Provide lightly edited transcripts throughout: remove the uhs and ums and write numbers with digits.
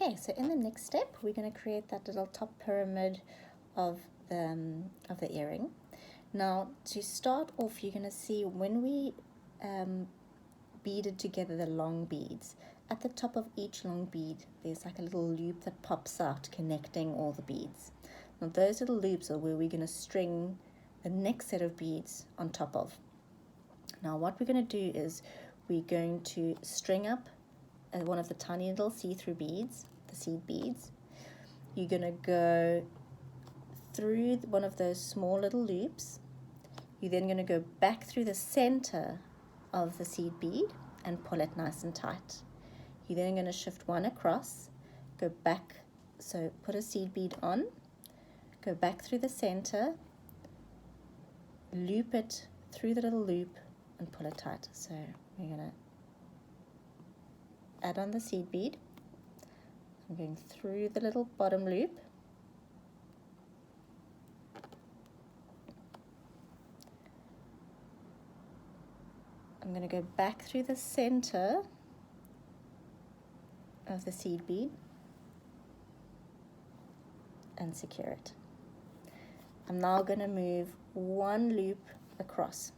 Okay, so in the next step, we're going to create that little top pyramid of the earring. Now, to start off, you're going to see when we beaded together the long beads, at the top of each long bead, there's like a little loop that pops out connecting all the beads. Now, those little loops are where we're going to string the next set of beads on top of. Now, what we're going to do is we're going to string up one of the tiny little see-through beads, the seed beads. You're going to go through one of those small little loops. You're then going to go back through the center of the seed bead and pull it nice and tight. You're then going to shift one across, go back, so put a seed bead on, go back through the center, loop it through the little loop and pull it tight. So we're going to add on the seed bead. I'm going through the little bottom loop. I'm going to go back through the center of the seed bead and secure it. I'm now going to move one loop across.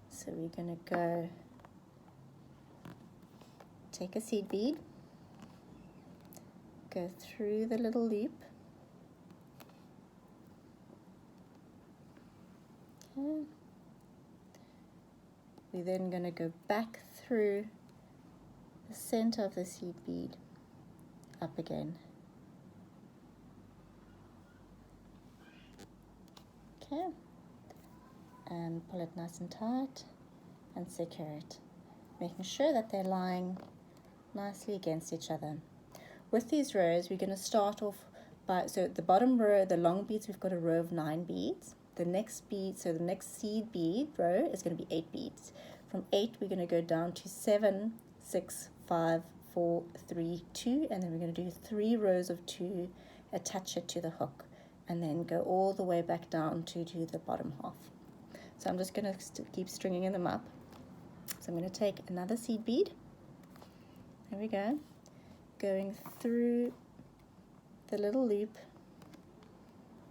So we're going to go take a seed bead, go through the little loop, okay. We're then going to go back through the center of the seed bead, up again. Okay, and pull it nice and tight and secure it, making sure that they're lying nicely against each other. With these rows, we're going to start off by, so the bottom row, the long beads, we've got a row of 9 beads. The next bead, so the next seed bead row is going to be 8 beads. From 8, we're going to go down to 7, 6, 5, 4, 3, 2, and then we're going to do 3 rows of 2, attach it to the hook, and then go all the way back down to do the bottom half. So I'm just going to keep stringing them up. So I'm going to take another seed bead. There we go. Going through the little loop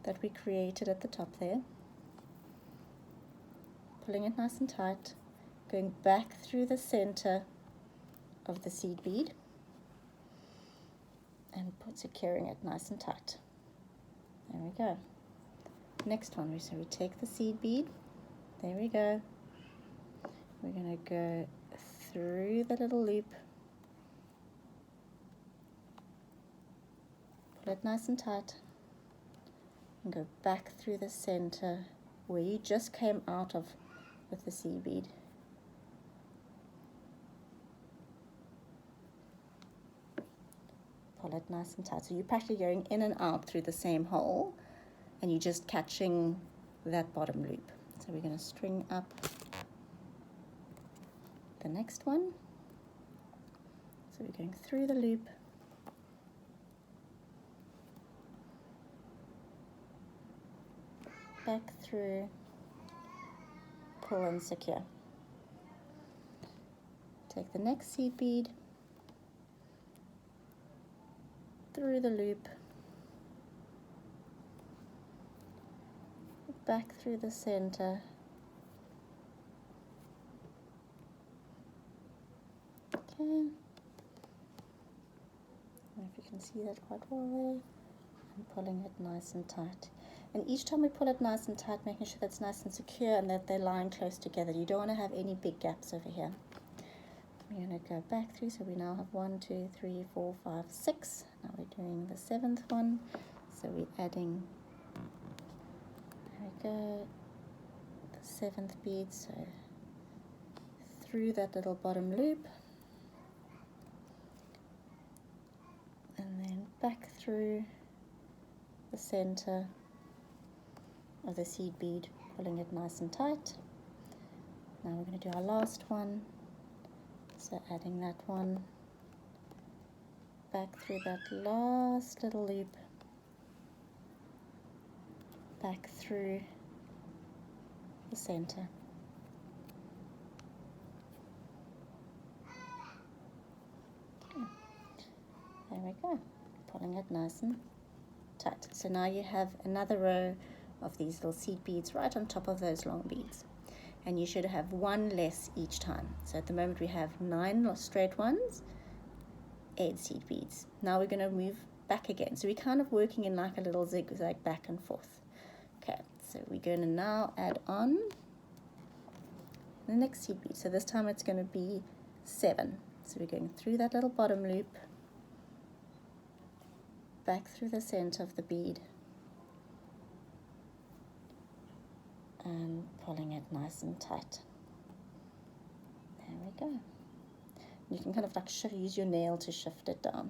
that we created at the top there. Pulling it nice and tight. Going back through the center of the seed bead and securing it nice and tight. There we go. Next one, so we take the seed bead. There we go. We're going to go through the little loop. Pull it nice and tight. And go back through the center where you just came out of with the seed bead. Pull it nice and tight. So you're practically going in and out through the same hole and you're just catching that bottom loop. So we're going to string up the next one. So we're going through the loop, back through, pull and secure. Take the next seed bead, through the loop, back through the center, okay. I don't know if you can see that quite well there. I'm pulling it nice and tight. And each time we pull it nice and tight, making sure that's nice and secure and that they're lying close together. You don't want to have any big gaps over here. We're going to go back through, so we now have 1, 2, 3, 4, 5, 6. Now we're doing the 7th one. So we're adding, there we go, the 7th bead, so through that little bottom loop. And then back through the center of the seed bead, pulling it nice and tight. Now we're going to do our last one. So adding that one, back through that last little loop, back through the center. Okay. we go. Pulling it nice and tight. So now you have another row of these little seed beads right on top of those long beads. And you should have one less each time. So at the moment we have 9 straight ones, 8 seed beads. Now we're going to move back again. So we're kind of working in like a little zigzag back and forth. Okay, so we're going to now add on the next seed bead. So this time it's going to be 7. So we're going through that little bottom loop, back through the center of the bead, and pulling it nice and tight. There we go. You can kind of like use your nail to shift it down.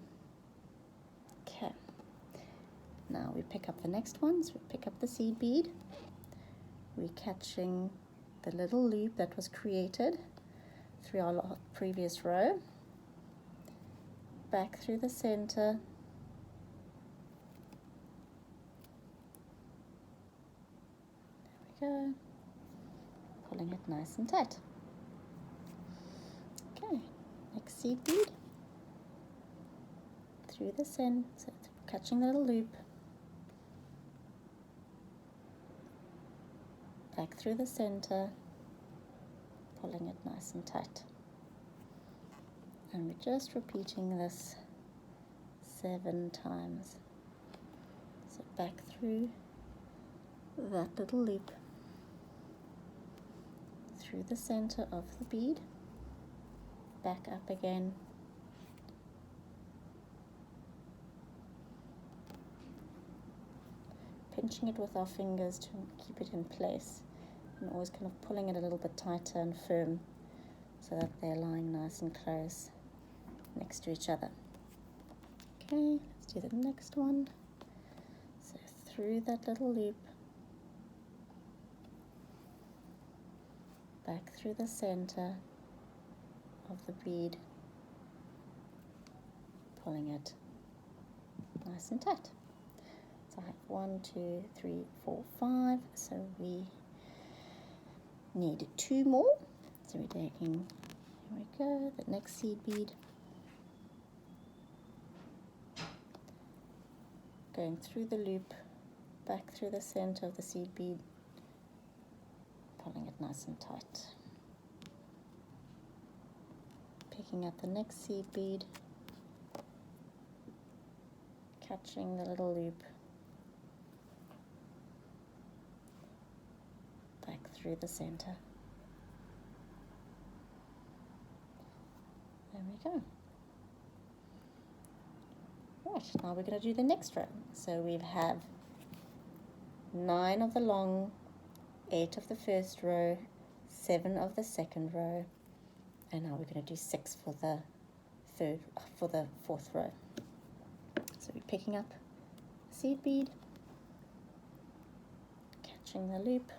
Okay. Now we pick up the next ones. We pick up the seed bead. We're catching the little loop that was created through our previous row, back through the center, there we go, pulling it nice and tight. Okay, next seed bead, through the center, catching the little loop, back through the center, pulling it nice and tight. And we're just repeating this 7 times. So back through that little loop, through the center of the bead, back up again, pinching it with our fingers to keep it in place, and always kind of pulling it a little bit tighter and firm so that they're lying nice and close next to each other. Okay, let's do the next one. So through that little loop, back through the center of the bead, pulling it nice and tight. So I have 1, 2, 3, 4, 5. So we need 2 more. So we're taking, here we go, the next seed bead, going through the loop, back through the center of the seed bead, pulling it nice and tight. Picking up the next seed bead, catching the little loop, back through the center. There we go. Right, now we're going to do the next row. So we have 9 of the long, 8 of the first row, 7 of the second row, and now we're going to do 6 for the fourth row. So we're picking up a seed bead, catching the loop,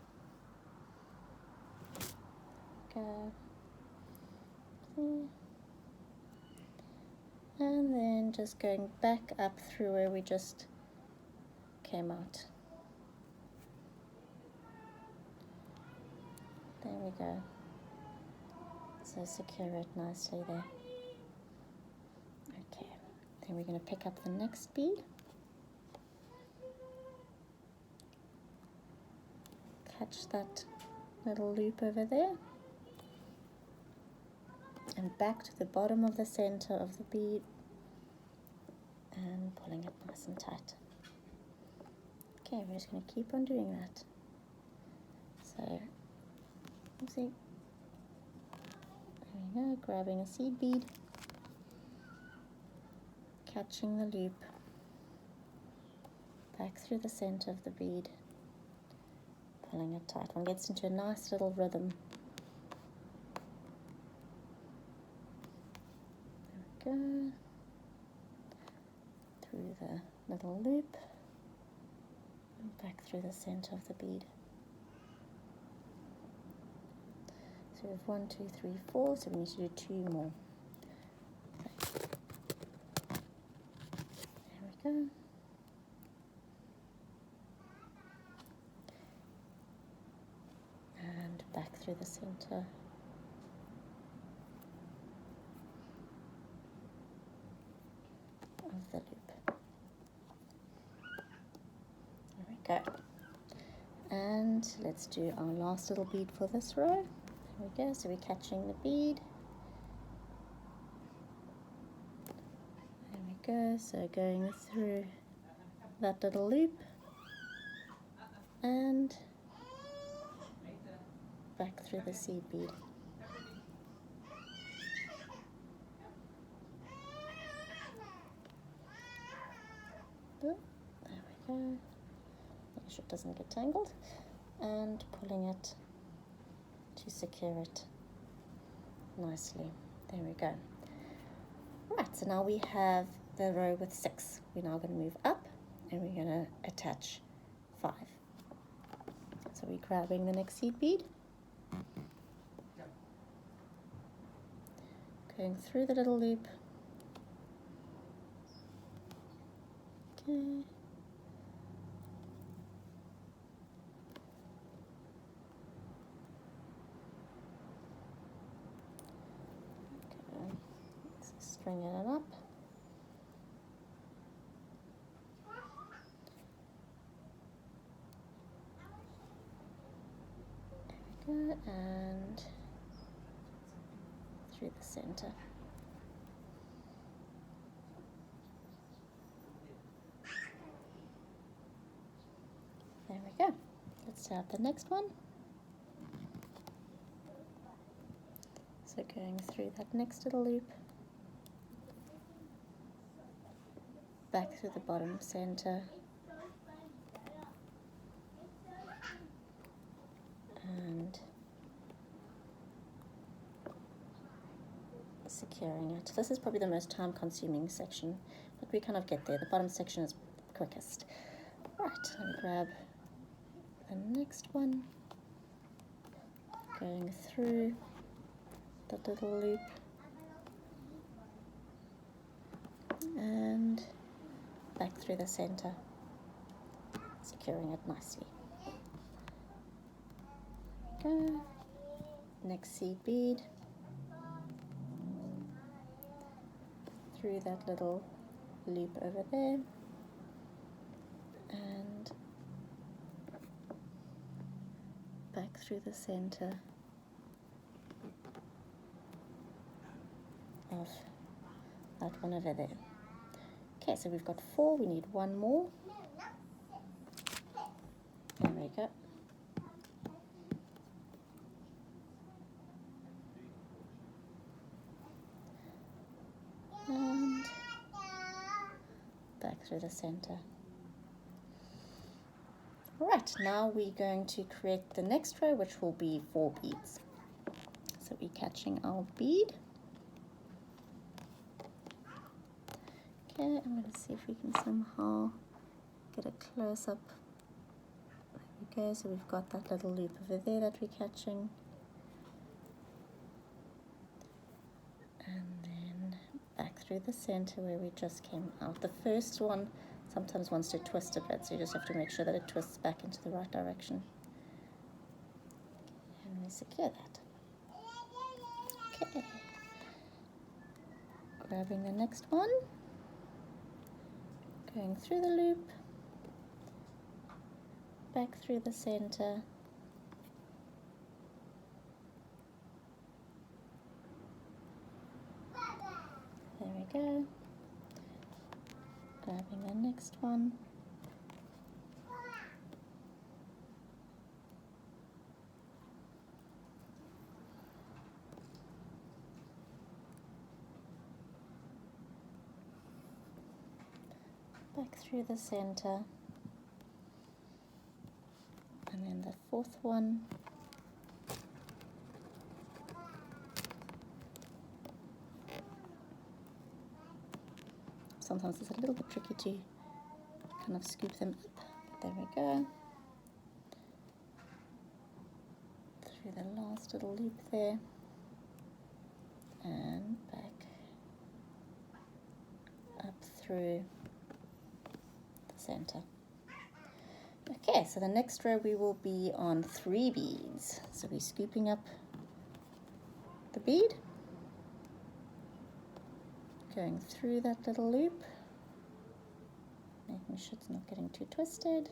go, and then just going back up through where we just came out. There we go. So secure it nicely there. Okay, then we're going to pick up the next bead, catch that little loop over there, and back to the bottom of the center of the bead and pulling it nice and tight. Okay, we're just going to keep on doing that. So, see, there we go, grabbing a seed bead, catching the loop, back through the center of the bead, pulling it tight. One gets into a nice little rhythm. There we go. Through the little loop, and back through the center of the bead. So we have 1, 2, 3, 4, so we need to do 2 more. There we go. And back through the center. of the loop. There we go. And let's do our last little bead for this row. There we go, so we're catching the bead. There we go, so going through that little loop and back through the seed bead. There we go. Make sure it doesn't get tangled. And pulling it to secure it nicely. There we go. Right, so now we have the row with 6. We're now going to move up and we're going to attach 5. So we're grabbing the next seed bead, going through the little loop. Okay. Stringing it up. There we go, and through the center. There we go. Let's start the next one. So going through that next little loop, back through the bottom center, and securing it. This is probably the most time-consuming section, but we kind of get there. The bottom section is quickest. Right, let me grab the next one, going through the little loop and back through the center, securing it nicely. Go. Next seed bead, through that little loop over there, and back through the center of that one over there. Okay, so we've got 4, we need 1 more. There we go. And back through the center. Right, now we're going to create the next row, which will be 4 beads. So we're catching our bead. Okay, I'm going to see if we can somehow get a close-up. There we go, so we've got that little loop over there that we're catching. And then back through the center where we just came out. The first one sometimes wants to twist a bit, so you just have to make sure that it twists back into the right direction. And we secure that. Okay. Grabbing the next one. Going through the loop, back through the center, there we go, grabbing the next one, back through the center, and then the 4th one, sometimes it's a little bit tricky to kind of scoop them up. There we go, through the last little loop there, and back up through center. Okay, so the next row we will be on 3 beads. So we're scooping up the bead, going through that little loop, making sure it's not getting too twisted.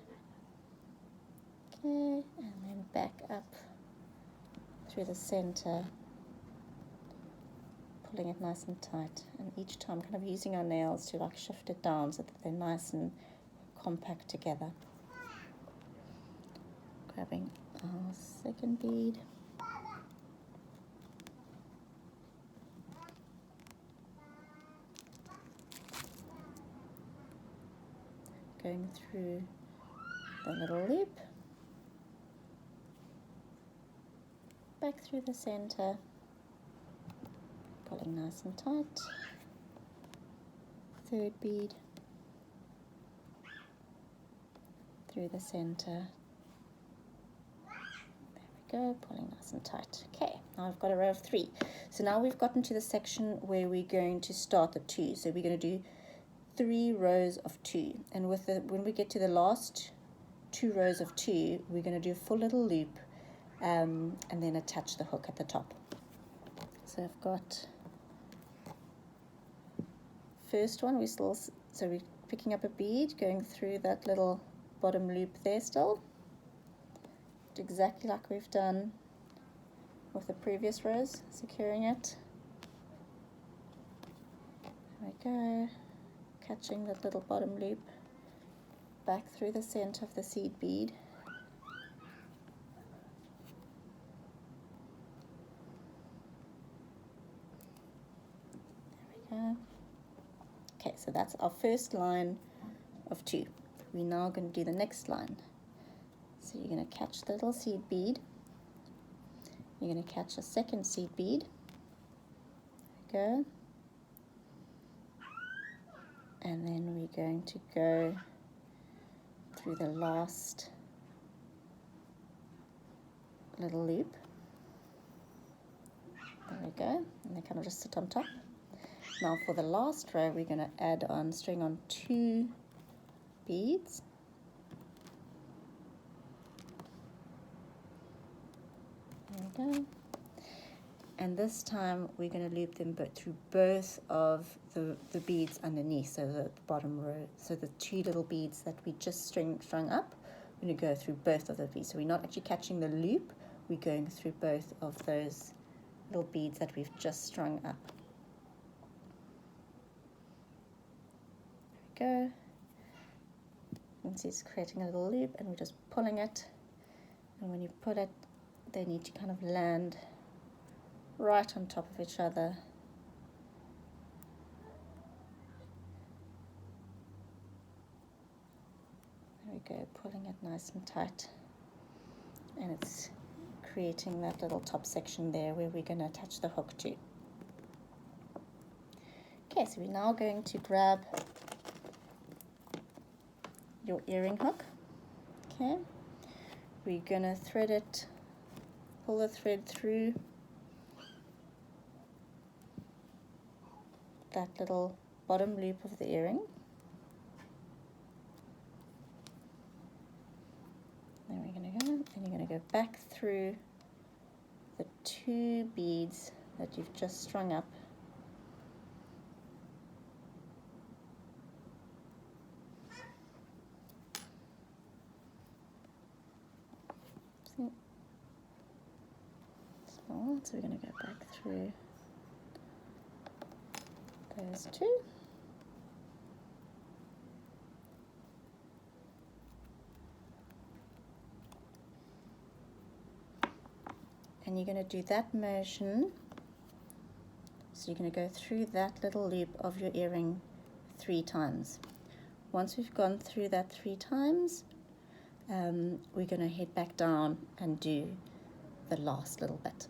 Okay, and then back up through the center, pulling it nice and tight, and each time kind of using our nails to like shift it down so that they're nice and compact together. Grabbing our second bead. Going through the little loop, back through the center, pulling nice and tight. Third bead, through the center. There we go, pulling nice and tight. Okay, now I've got a row of 3. So now we've gotten to the section where we're going to start the 2. So we're going to do 3 rows of 2, and when we get to the last 2 rows of 2, we're going to do a full little loop, and then attach the hook at the top. So I've got first one, so we're picking up a bead, going through that little bottom loop there still, exactly like we've done with the previous rows, securing it. There we go. Catching that little bottom loop, back through the center of the seed bead. There we go. Okay, so that's our first line of 2. We're now going to do the next line. So you're going to catch the little seed bead. You're going to catch a second seed bead. There we go. And then we're going to go through the last little loop. There we go, and they kind of just sit on top. Now for the last row, we're going to add on, string on 2 beads. There we go. And this time we're going to loop them through both of the beads underneath, so the bottom row, so the 2 little beads that we just strung up, we're going to go through both of the beads. So we're not actually catching the loop, we're going through both of those little beads that we've just strung up. There we go. You can see it's creating a little loop, and we're just pulling it, and when you pull it, they need to kind of land right on top of each other. There we go, pulling it nice and tight, and it's creating that little top section there where we're going to attach the hook to. Okay, so we're now going to grab your earring hook. Okay, we're going to thread it, pull the thread through that little bottom loop of the earring. Then we're going to go, and you're going to go back through the 2 beads that you've just strung up. See? So we're going to go back through those 2. And you're going to do that motion. So you're going to go through that little loop of your earring 3 times. Once we've gone through that 3 times, we're going to head back down and do the last little bit.